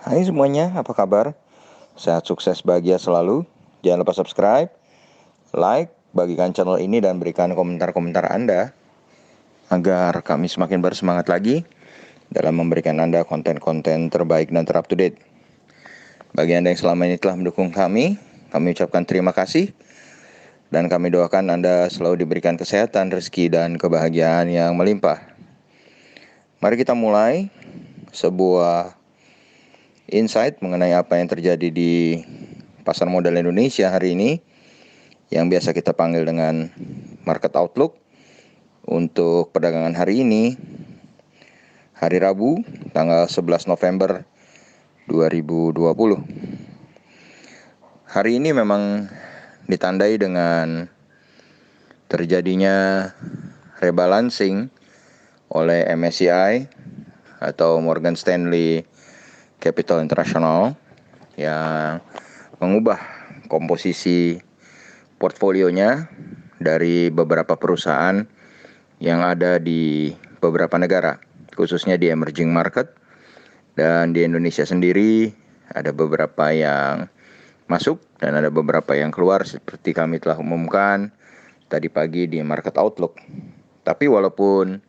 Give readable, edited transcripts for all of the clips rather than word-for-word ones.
Hai semuanya, apa kabar? Sehat, sukses, bahagia selalu. Jangan lupa subscribe, like, bagikan channel ini dan berikan komentar-komentar Anda agar kami semakin bersemangat lagi dalam memberikan Anda konten-konten terbaik dan terup to date. Bagi Anda yang selama ini telah mendukung kami ucapkan terima kasih dan kami doakan Anda selalu diberikan kesehatan, rezeki, dan kebahagiaan yang melimpah. Mari kita mulai sebuah insight mengenai apa yang terjadi di pasar modal Indonesia hari ini yang biasa kita panggil dengan market outlook untuk perdagangan hari ini, hari Rabu tanggal 11 November 2020. Hari ini memang ditandai dengan terjadinya rebalancing oleh MSCI atau Morgan Stanley Capital International yang mengubah komposisi portfolionya dari beberapa perusahaan yang ada di beberapa negara, khususnya di emerging market, dan di Indonesia sendiri ada beberapa yang masuk dan ada beberapa yang keluar seperti kami telah umumkan tadi pagi di market outlook. Tapi walaupun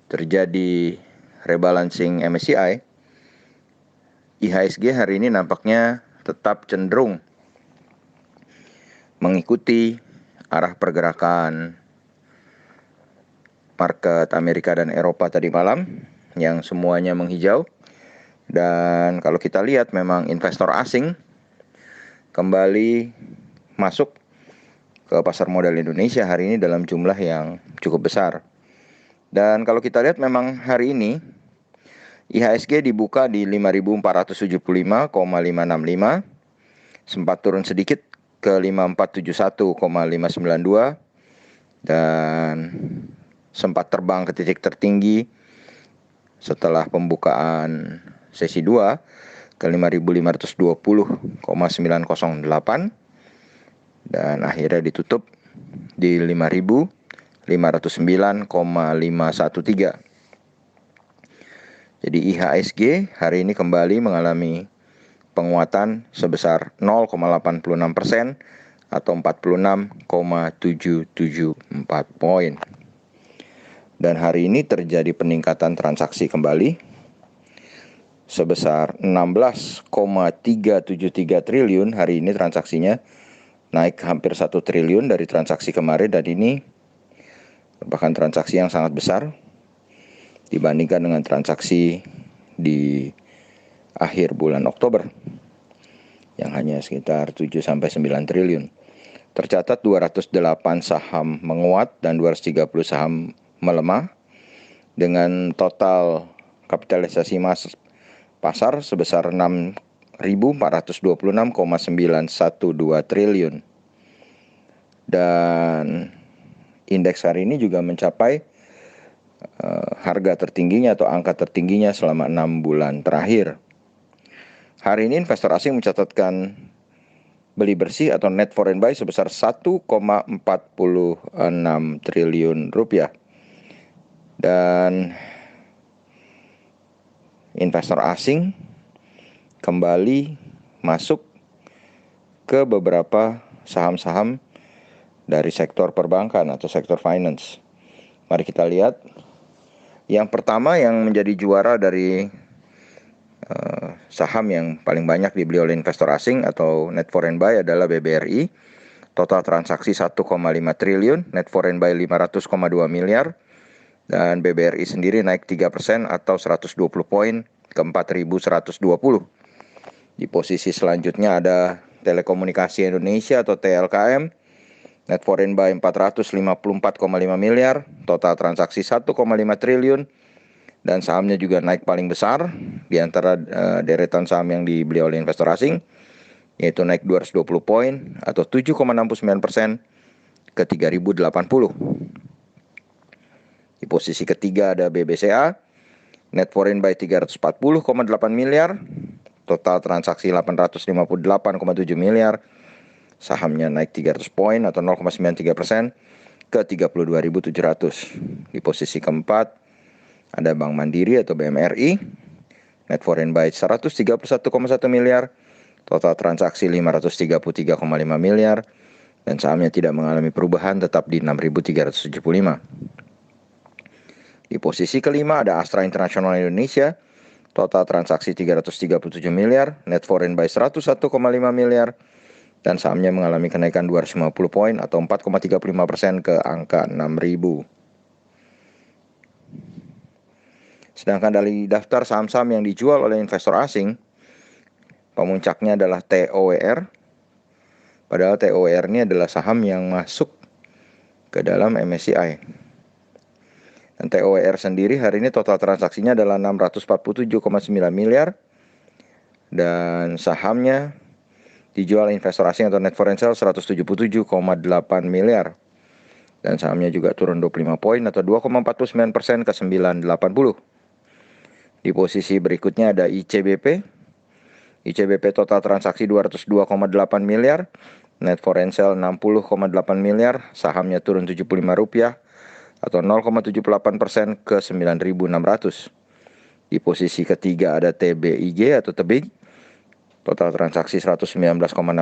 terjadi rebalancing MSCI, IHSG hari ini nampaknya tetap cenderung mengikuti arah pergerakan market Amerika dan Eropa tadi malam yang semuanya menghijau. Dan kalau kita lihat memang investor asing kembali masuk ke pasar modal Indonesia hari ini dalam jumlah yang cukup besar. Dan kalau kita lihat memang hari ini IHSG dibuka di 5.475,565, sempat turun sedikit ke 5.471,592 dan sempat terbang ke titik tertinggi setelah pembukaan sesi 2 ke 5.520,908 dan akhirnya ditutup di 5.509,513. Jadi IHSG hari ini kembali mengalami penguatan sebesar 0,86% atau 46,774 poin. Dan hari ini terjadi peningkatan transaksi kembali sebesar 16,373 triliun. Hari ini transaksinya naik hampir 1 triliun dari transaksi kemarin, dan ini merupakan transaksi yang sangat besar dibandingkan dengan transaksi di akhir bulan Oktober yang hanya sekitar 7-9 triliun. Tercatat 208 saham menguat dan 230 saham melemah dengan total kapitalisasi pasar sebesar 6.426,912 triliun. Dan indeks hari ini juga mencapai harga tertingginya atau angka tertingginya selama 6 bulan terakhir. Hari ini investor asing mencatatkan beli bersih atau net foreign buy sebesar 1,46 triliun rupiah. Dan investor asing kembali masuk ke beberapa saham-saham dari sektor perbankan atau sektor finance. Mari kita lihat. Yang pertama yang menjadi juara dari saham yang paling banyak dibeli oleh investor asing atau net foreign buy adalah BBRI. Total transaksi 1,5 triliun, net foreign buy 500,2 miliar. Dan BBRI sendiri naik 3% atau 120 poin ke 4.120. Di posisi selanjutnya ada Telekomunikasi Indonesia atau TLKM. Net foreign buy 454,5 miliar, total transaksi 1,5 triliun. Dan sahamnya juga naik paling besar di antara deretan saham yang dibeli oleh investor asing, yaitu naik 220 poin atau 7,69% ke 3.080. Di posisi ketiga ada BBCA, net foreign buy 340,8 miliar, total transaksi 858,7 miliar. Sahamnya naik 300 poin atau 0,93% ke 32.700. Di posisi keempat ada Bank Mandiri atau BMRI, Net foreign buy 131,1 miliar, total transaksi 533,5 miliar, dan sahamnya tidak mengalami perubahan, tetap di 6.375. Di posisi kelima ada Astra International Indonesia, total transaksi 337 miliar, net foreign buy 101,5 miliar, dan sahamnya mengalami kenaikan 250 poin atau 4,35% ke angka 6.000. Sedangkan dari daftar saham-saham yang dijual oleh investor asing, pemuncaknya adalah TOWR. Padahal TOWR ini adalah saham yang masuk ke dalam MSCI. Dan TOWR sendiri hari ini total transaksinya adalah 647,9 miliar. Dan sahamnya dijual investor asing atau net foreign sale 177,8 miliar. Dan sahamnya juga turun 25 poin atau 2,49% ke 980. Di posisi berikutnya ada ICBP. ICBP total transaksi 202,8 miliar, net foreign sale 60,8 miliar, sahamnya turun Rp75 atau 0,78% ke 9.600. Di posisi ketiga ada TBIG atau Tebing. Total transaksi 119,6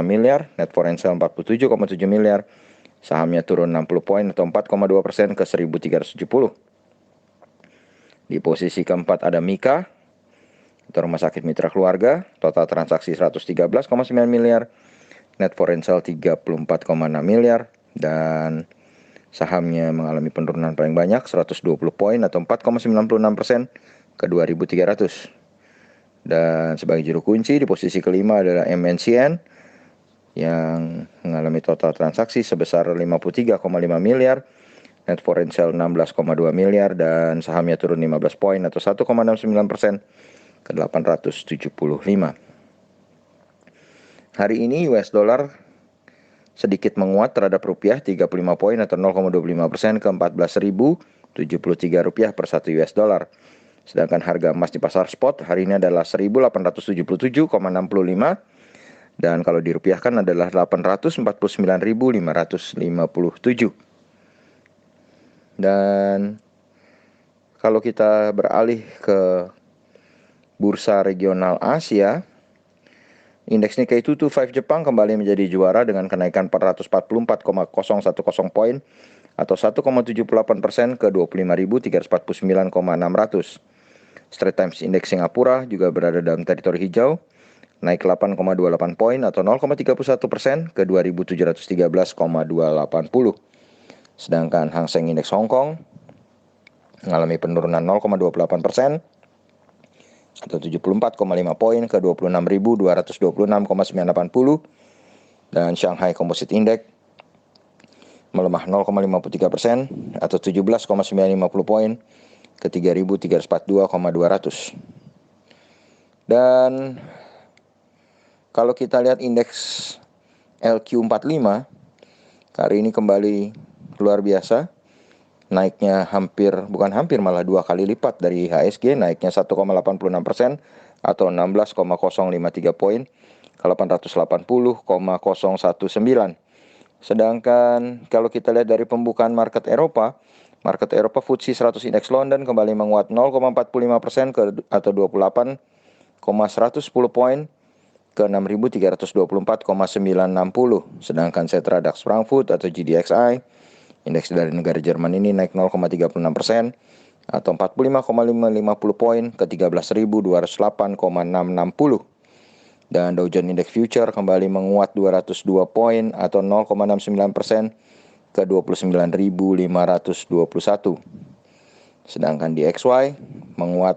miliar, net foreign sale 47,7 miliar, sahamnya turun 60 poin atau 4,2% ke 1.370. Di posisi keempat ada Mika atau Rumah Sakit Mitra Keluarga, total transaksi 113,9 miliar, net foreign sale 34,6 miliar, dan sahamnya mengalami penurunan paling banyak 120 poin atau 4,96% ke 2.300. Dan sebagai juru kunci di posisi kelima adalah MNCN yang mengalami total transaksi sebesar 53,5 miliar, net foreign sale 16,2 miliar, dan sahamnya turun 15 poin atau 1,69% ke 875. Hari ini US dollar sedikit menguat terhadap rupiah 35 poin atau 0,25% ke 14.073 rupiah per 1 US dollar. Sedangkan harga emas di pasar spot hari ini adalah 1.877,65, dan kalau dirupiahkan adalah 849.557. Dan kalau kita beralih ke bursa regional Asia, indeks Nikkei 225 Jepang kembali menjadi juara dengan kenaikan 444,010 poin atau 1,78% ke 25.349,600. Straits Times Index Singapura juga berada dalam teritori hijau, naik 8,28 poin atau 0,31% ke 2.713,280. Sedangkan Hang Seng Index Hong Kong mengalami penurunan 0,28% atau 74,5 poin ke 26.226,980, dan Shanghai Composite Index melemah 0,53% atau 17,950 poin ke 3.342,200. Dan kalau kita lihat indeks LQ45 hari ini kembali luar biasa, naiknya malah 2 kali lipat dari IHSG, naiknya 1,86% atau 16,053 poin ke 880,019. Sedangkan kalau kita lihat dari pembukaan market Eropa FTSE 100 Index London kembali menguat 0,45% atau 28,110 poin ke 6.324,960. Sedangkan Xetra DAX Frankfurt atau GDXI, indeks dari negara Jerman ini naik 0,36% atau 45,550 poin ke 13.208,660. Dan Dow Jones Index Future kembali menguat 202 poin atau 0,69% ke 29.521. Sedangkan di XY menguat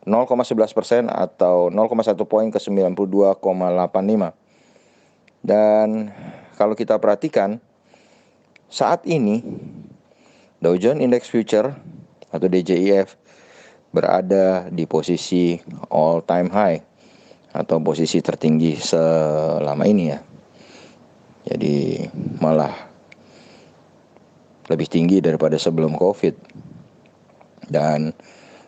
0,11% atau 0,1 poin ke 92,85. Dan kalau kita perhatikan saat ini Dow Jones Index Future atau DJIF berada di posisi all time high atau posisi tertinggi selama ini ya. Jadi malah lebih tinggi daripada sebelum Covid. Dan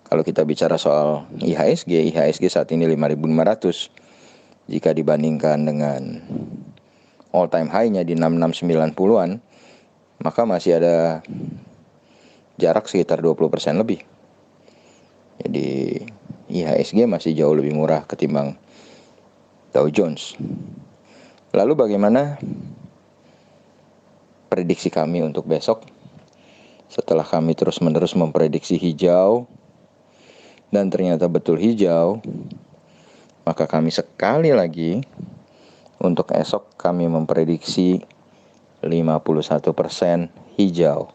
kalau kita bicara soal IHSG saat ini 5.500 jika dibandingkan dengan all time high-nya di 6690-an, maka masih ada jarak sekitar 20% lebih. Jadi IHSG masih jauh lebih murah ketimbang Dow Jones. Lalu bagaimana prediksi kami untuk besok? Setelah kami terus-menerus memprediksi hijau dan ternyata betul hijau, maka kami sekali lagi untuk esok kami memprediksi 51% hijau.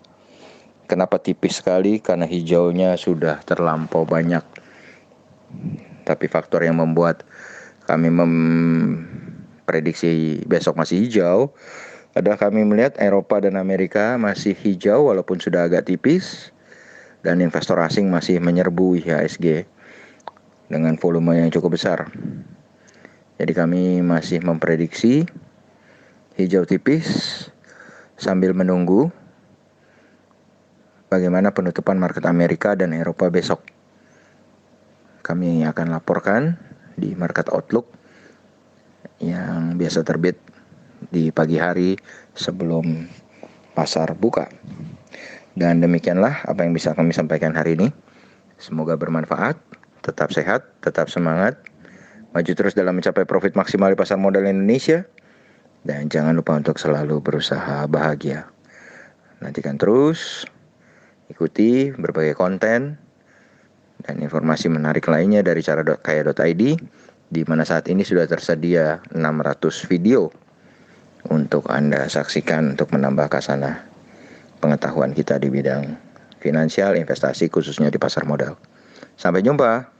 Kenapa tipis sekali? Karena hijaunya sudah terlampau banyak. Tapi faktor yang membuat kami memprediksi besok masih hijau adalah kami melihat Eropa dan Amerika masih hijau walaupun sudah agak tipis, dan investor asing masih menyerbu IHSG dengan volume yang cukup besar. Jadi kami masih memprediksi hijau tipis sambil menunggu bagaimana penutupan market Amerika dan Eropa besok. Kami akan laporkan di Market Outlook yang biasa terbit di pagi hari sebelum pasar buka. Dan demikianlah apa yang bisa kami sampaikan hari ini. Semoga bermanfaat, tetap sehat, tetap semangat, maju terus dalam mencapai profit maksimal di pasar modal Indonesia, dan jangan lupa untuk selalu berusaha bahagia. Nantikan terus, ikuti berbagai konten dan informasi menarik lainnya dari cara.kaya.id, di mana saat ini sudah tersedia 600 video untuk Anda saksikan untuk menambah khasanah pengetahuan kita di bidang finansial, investasi, khususnya di pasar modal. Sampai jumpa.